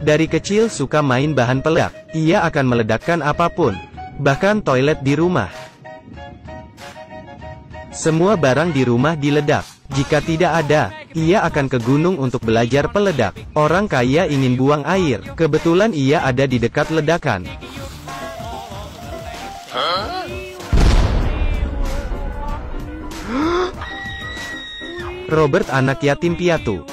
Dari kecil suka main bahan peledak. Ia akan meledakkan apapun, bahkan toilet di rumah. Semua barang di rumah diledak. Jika tidak ada, ia akan ke gunung untuk belajar peledak. Orang kaya ingin buang air. Kebetulan ia ada di dekat ledakan. Robert anak yatim piatu.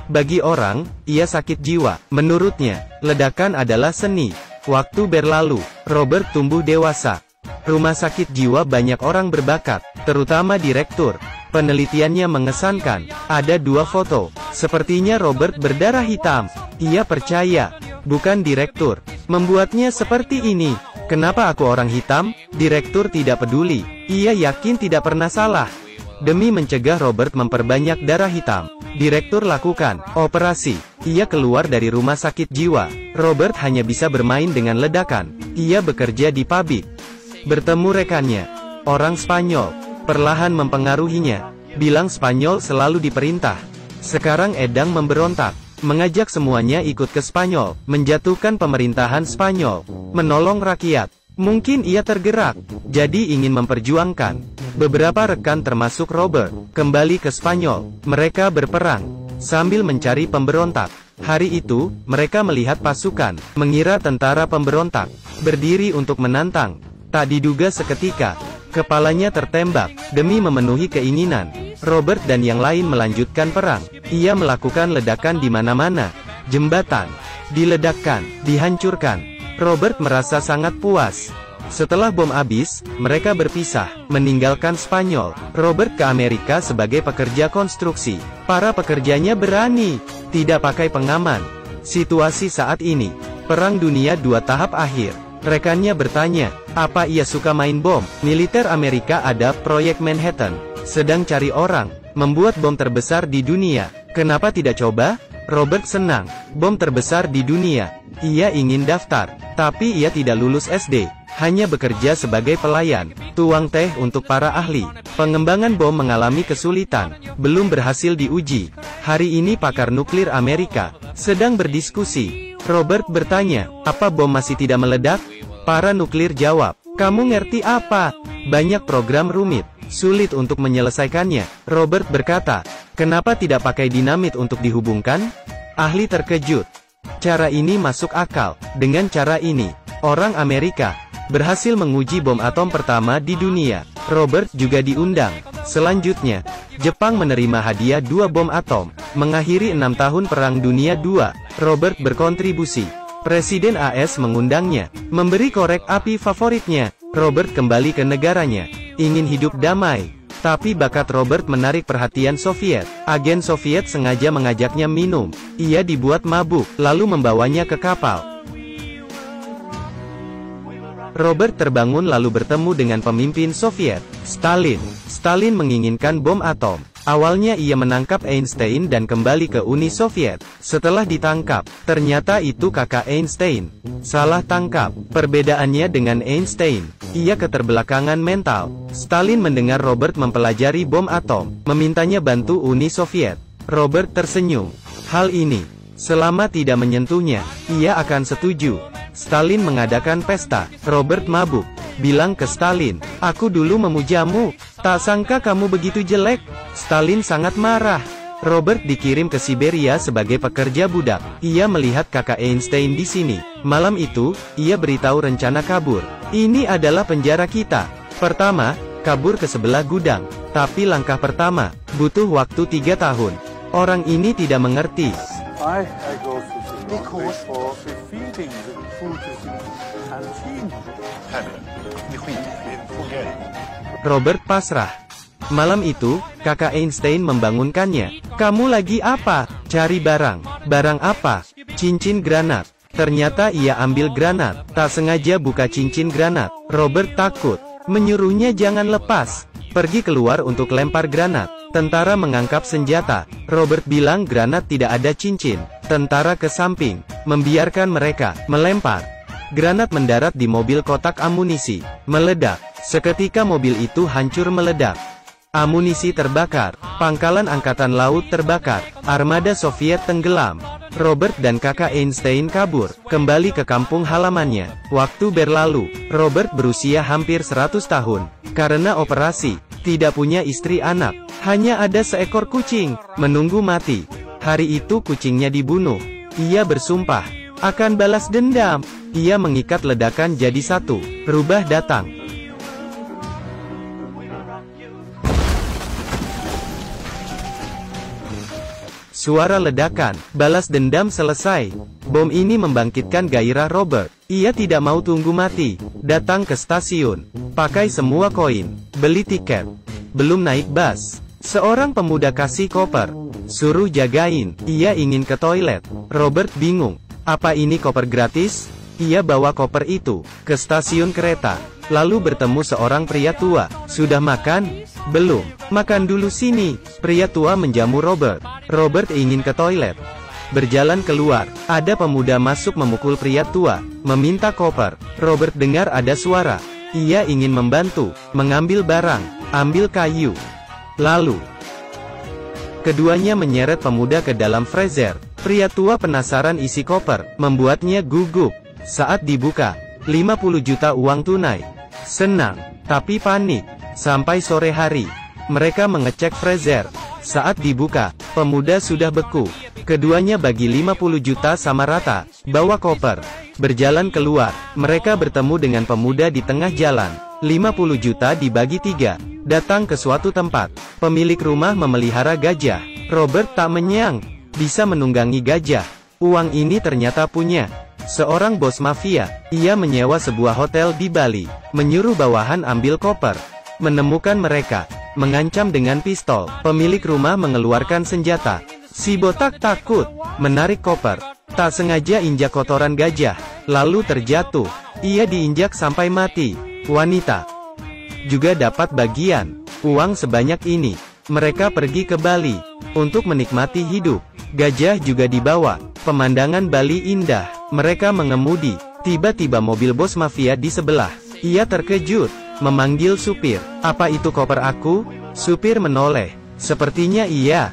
Bagi orang, ia sakit jiwa. Menurutnya, ledakan adalah seni. Waktu berlalu, Robert tumbuh dewasa. Rumah sakit jiwa banyak orang berbakat, terutama direktur. Penelitiannya mengesankan. Ada 2 foto. Sepertinya Robert berdarah hitam. Ia percaya, bukan direktur membuatnya seperti ini. Kenapa aku orang hitam? Direktur tidak peduli. Ia yakin tidak pernah salah. Demi mencegah Robert memperbanyak darah hitam, direktur lakukan operasi. Ia keluar dari rumah sakit jiwa. Robert hanya bisa bermain dengan ledakan. Ia bekerja di pabrik. Bertemu rekannya, orang Spanyol, perlahan mempengaruhinya. Bilang Spanyol selalu diperintah. Sekarang Edang memberontak, mengajak semuanya ikut ke Spanyol, menjatuhkan pemerintahan Spanyol, menolong rakyat. Mungkin ia tergerak, jadi ingin memperjuangkan. Beberapa rekan termasuk Robert, kembali ke Spanyol. Mereka berperang, sambil mencari pemberontak. Hari itu, mereka melihat pasukan, mengira tentara pemberontak, berdiri untuk menantang. Tak diduga seketika, kepalanya tertembak. Demi memenuhi keinginan, Robert dan yang lain melanjutkan perang. Ia melakukan ledakan di mana-mana. Jembatan diledakkan, dihancurkan. Robert merasa sangat puas. Setelah bom habis, mereka berpisah, meninggalkan Spanyol. Robert ke Amerika sebagai pekerja konstruksi. Para pekerjanya berani, tidak pakai pengaman. Situasi saat ini, Perang Dunia II tahap akhir. Rekannya bertanya, apa ia suka main bom? Militer Amerika ada proyek Manhattan, sedang cari orang, membuat bom terbesar di dunia. Kenapa tidak coba? Robert senang, bom terbesar di dunia. Ia ingin daftar, tapi ia tidak lulus SD, hanya bekerja sebagai pelayan, tuang teh untuk para ahli. Pengembangan bom mengalami kesulitan, belum berhasil diuji. Hari ini pakar nuklir Amerika sedang berdiskusi. Robert bertanya, apa bom masih tidak meledak? Para nuklir jawab, kamu ngerti apa? Banyak program rumit, sulit untuk menyelesaikannya. Robert berkata, kenapa tidak pakai dinamit untuk dihubungkan? Ahli terkejut. Cara ini masuk akal. Dengan cara ini, orang Amerika berhasil menguji bom atom pertama di dunia. Robert juga diundang. Selanjutnya, Jepang menerima hadiah 2 bom atom. Mengakhiri 6 tahun Perang Dunia II, Robert berkontribusi. Presiden AS mengundangnya, memberi korek api favoritnya. Robert kembali ke negaranya, ingin hidup damai. Tapi bakat Robert menarik perhatian Soviet. Agen Soviet sengaja mengajaknya minum. Ia dibuat mabuk, lalu membawanya ke kapal. Robert terbangun lalu bertemu dengan pemimpin Soviet, Stalin. Stalin menginginkan bom atom. Awalnya ia menangkap Einstein dan kembali ke Uni Soviet. Setelah ditangkap, ternyata itu kakak Einstein. Salah tangkap. Perbedaannya dengan Einstein, ia keterbelakangan mental. Stalin mendengar Robert mempelajari bom atom, memintanya bantu Uni Soviet. Robert tersenyum. Hal ini, selama tidak menyentuhnya, ia akan setuju. Stalin mengadakan pesta. Robert mabuk, bilang ke Stalin, aku dulu memujamu, tak sangka kamu begitu jelek. Stalin sangat marah. Robert dikirim ke Siberia sebagai pekerja budak. Ia melihat kakak Einstein di sini. Malam itu, ia beritahu rencana kabur. Ini adalah penjara kita. Pertama, kabur ke sebelah gudang. Tapi langkah pertama, butuh waktu 3 tahun. Orang ini tidak mengerti. I go to Zimbabwe for feeding the food in canteen. Robert pasrah. Malam itu, kakak Einstein membangunkannya. Kamu lagi apa? Cari barang. Barang apa? Cincin granat. Ternyata ia ambil granat. Tak sengaja buka cincin granat. Robert takut. Menyuruhnya jangan lepas. Pergi keluar untuk lempar granat. Tentara mengangkap senjata. Robert bilang granat tidak ada cincin. Tentara ke samping, membiarkan mereka melempar. Granat mendarat di mobil kotak amunisi. Meledak. Seketika mobil itu hancur meledak. Amunisi terbakar, pangkalan angkatan laut terbakar, armada Soviet tenggelam. Robert dan kakak Einstein kabur, kembali ke kampung halamannya. Waktu berlalu, Robert berusia hampir 100 tahun. Karena operasi, tidak punya istri anak, hanya ada seekor kucing, menunggu mati. Hari itu kucingnya dibunuh. Ia bersumpah, akan balas dendam. Ia mengikat ledakan jadi satu, rubah datang. Suara ledakan, balas dendam selesai. Bom ini membangkitkan gairah Robert. Ia tidak mau tunggu mati. Datang ke stasiun, pakai semua koin, beli tiket. Belum naik bus, seorang pemuda kasih koper, suruh jagain. Ia ingin ke toilet. Robert bingung, apa ini koper gratis? Ia bawa koper itu ke stasiun kereta, lalu bertemu seorang pria tua. Sudah makan? Belum. Makan dulu sini. Pria tua menjamu Robert. Robert ingin ke toilet. Berjalan keluar, ada pemuda masuk memukul pria tua, meminta koper. Robert dengar ada suara. Ia ingin membantu, mengambil barang, ambil kayu. Lalu, keduanya menyeret pemuda ke dalam freezer. Pria tua penasaran isi koper, membuatnya gugup. Saat dibuka, 50 juta uang tunai. Senang, tapi panik. Sampai sore hari, mereka mengecek freezer. Saat dibuka, pemuda sudah beku. Keduanya bagi 50 juta sama rata, bawa koper. Berjalan keluar, mereka bertemu dengan pemuda di tengah jalan. 50 juta dibagi 3. Datang ke suatu tempat, pemilik rumah memelihara gajah. Robert tak menyang, bisa menunggangi gajah. Uang ini ternyata punya seorang bos mafia. Ia menyewa sebuah hotel di Bali, menyuruh bawahan ambil koper. Menemukan mereka, mengancam dengan pistol. Pemilik rumah mengeluarkan senjata. Si botak takut, menarik koper. Tak sengaja injak kotoran gajah, lalu terjatuh. Ia diinjak sampai mati. Wanita juga dapat bagian uang sebanyak ini. Mereka pergi ke Bali untuk menikmati hidup. Gajah juga dibawa. Pemandangan Bali indah. Mereka mengemudi. Tiba-tiba mobil bos mafia di sebelah. Ia terkejut, memanggil supir. Apa itu koper aku? Supir menoleh. Sepertinya iya.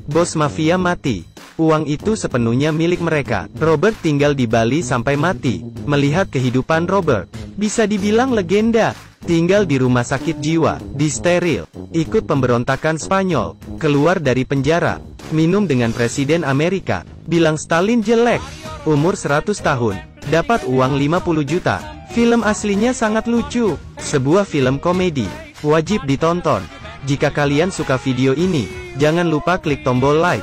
Bos mafia mati. Uang itu sepenuhnya milik mereka. Robert tinggal di Bali sampai mati. Melihat kehidupan Robert, bisa dibilang legenda. Tinggal di rumah sakit jiwa, disteril, ikut pemberontakan Spanyol, keluar dari penjara, minum dengan Presiden Amerika, bilang Stalin jelek, umur 100 tahun, dapat uang 50 juta. Film aslinya sangat lucu, sebuah film komedi, wajib ditonton. Jika kalian suka video ini, jangan lupa klik tombol like,